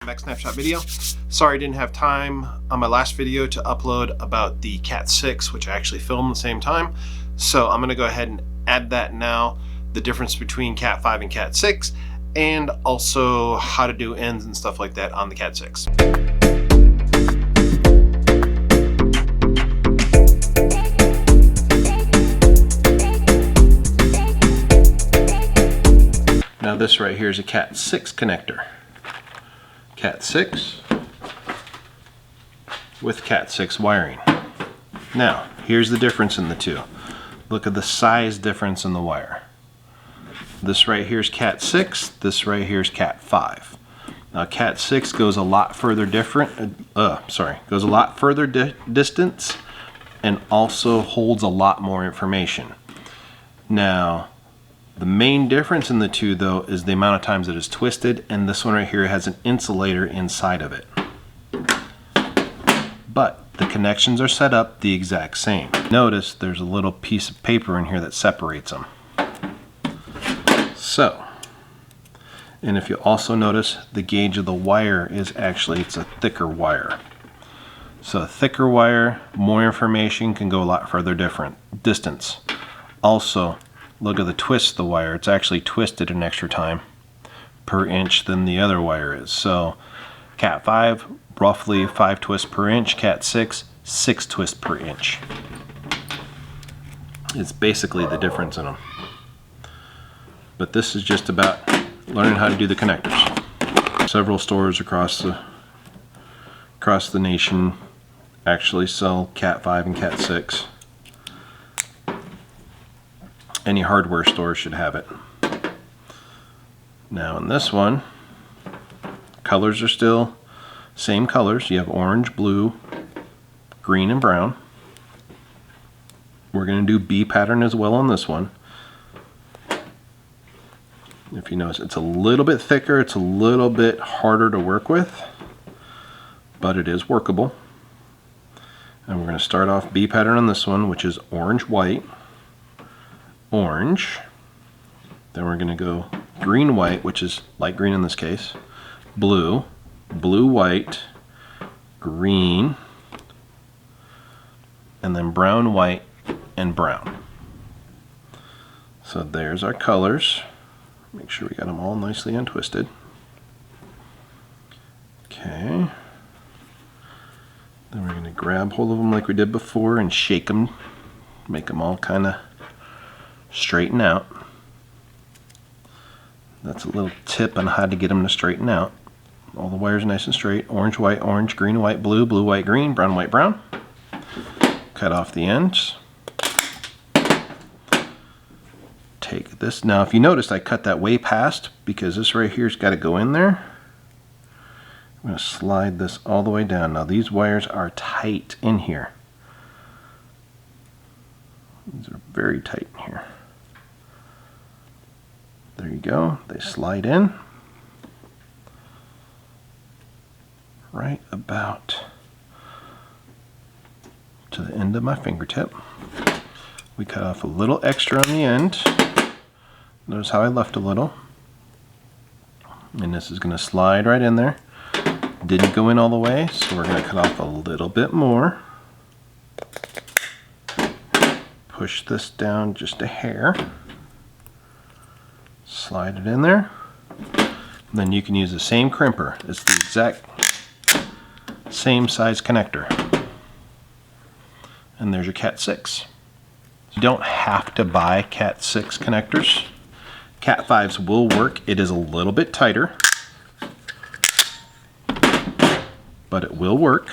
Back snapshot video. Sorry I didn't have time on my last video to upload about the Cat6, which I actually filmed at the same time. So I'm going to go ahead and add that now, the difference between Cat5 and Cat6, and also how to do ends and stuff like that on the Cat6. Now this right here is a Cat6 connector. Cat6 with Cat6 wiring. Now, here's the difference in the two. Look at the size difference in the wire. This right here is Cat6, this right here is Cat5. Now Cat6 goes a lot further goes a lot further distance and also holds a lot more information. Now, the main difference in the two, though, is the amount of times it is twisted, and this one right here has an insulator inside of it. But the connections are set up the exact same. Notice there's a little piece of paper in here that separates them. So, and if you also notice, the gauge of the wire is actually, it's a thicker wire. So a thicker wire, more information, can go a lot further distance. Also, look at the twist of the wire. It's actually twisted an extra time per inch than the other wire is. So Cat5, roughly 5 twists per inch. Cat6, 6 twists per inch. It's basically the difference in them. But this is just about learning how to do the connectors. Several stores across the nation actually sell Cat5 and Cat6. Any hardware store should have it. Now in this one, colors are still same colors. You have orange, blue, green, and brown. We're going to do B pattern as well on this one. If you notice, it's a little bit thicker, it's a little bit harder to work with, but it is workable. And we're going to start off B pattern on this one, which is orange, white, orange, then we're going to go green white, which is light green in this case, blue, blue white, green, and then brown white and brown. So there's our colors. Make sure we got them all nicely untwisted. Okay, then we're going to grab hold of them like we did before and shake them, make them all kind of straighten out. That's a little tip on how to get them to straighten out. All the wires nice and straight. Orange, white, orange, green, white, blue, blue, white, green, brown, white, brown. Cut off the ends. Take this. Now if you noticed, I cut that way past because this right here's got to go in there. I'm going to slide this all the way down. Now these wires are tight in here. These are very tight in here. There you go. They slide in right about to the end of my fingertip. We cut off a little extra on the end. Notice how I left a little. And this is going to slide right in there. Didn't go in all the way, so we're going to cut off a little bit more. Push this down just a hair. Slide it in there. And then you can use the same crimper. It's the exact same size connector. And there's your Cat6. You don't have to buy Cat6 connectors. Cat5s will work. It is a little bit tighter, but it will work.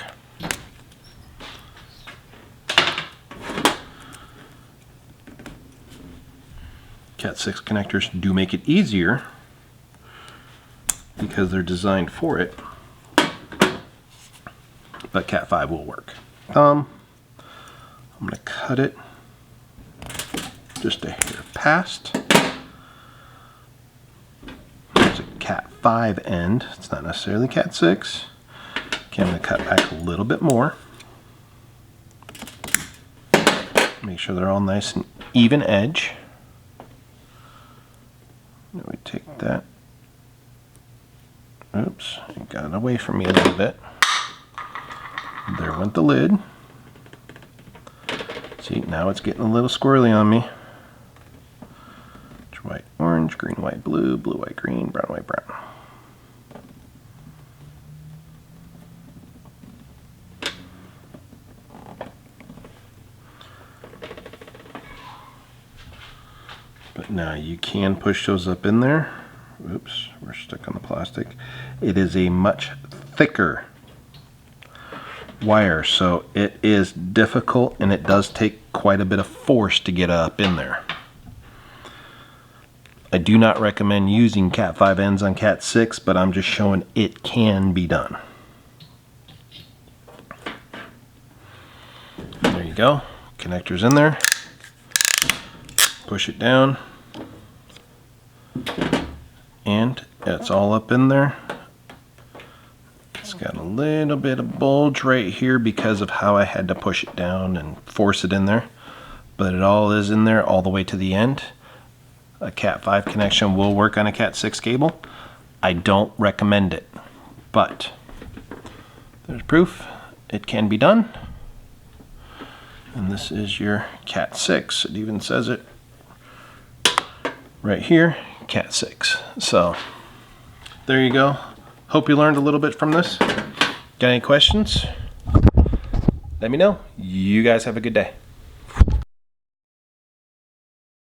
Cat6 connectors do make it easier because they're designed for it, but Cat5 will work. I'm going to cut it just a hair past. There's a Cat5 end. It's not necessarily Cat6. Okay, I'm going to cut back a little bit more. Make sure they're all nice and even edge. Then we take that Oops, it got away from me a little bit. There went the lid. See, now it's getting a little squirrely on me. White, orange, green, white, blue, blue, white, green, brown, white, brown. But now you can push those up in there. Oops, we're stuck on the plastic. It is a much thicker wire, so it is difficult and it does take quite a bit of force to get up in there. I do not recommend using Cat5 ends on Cat6, but I'm just showing it can be done. There you go. Connector's in there. Push it down. And it's all up in there. It's got a little bit of bulge right here because of how I had to push it down and force it in there. But it all is in there all the way to the end. A Cat5 connection will work on a Cat6 cable. I don't recommend it, but there's proof it can be done. And this is your Cat6. It even says it right here, Cat6. So there you go. Hope you learned a little bit from this. Got any questions? Let me know. You guys have a good day.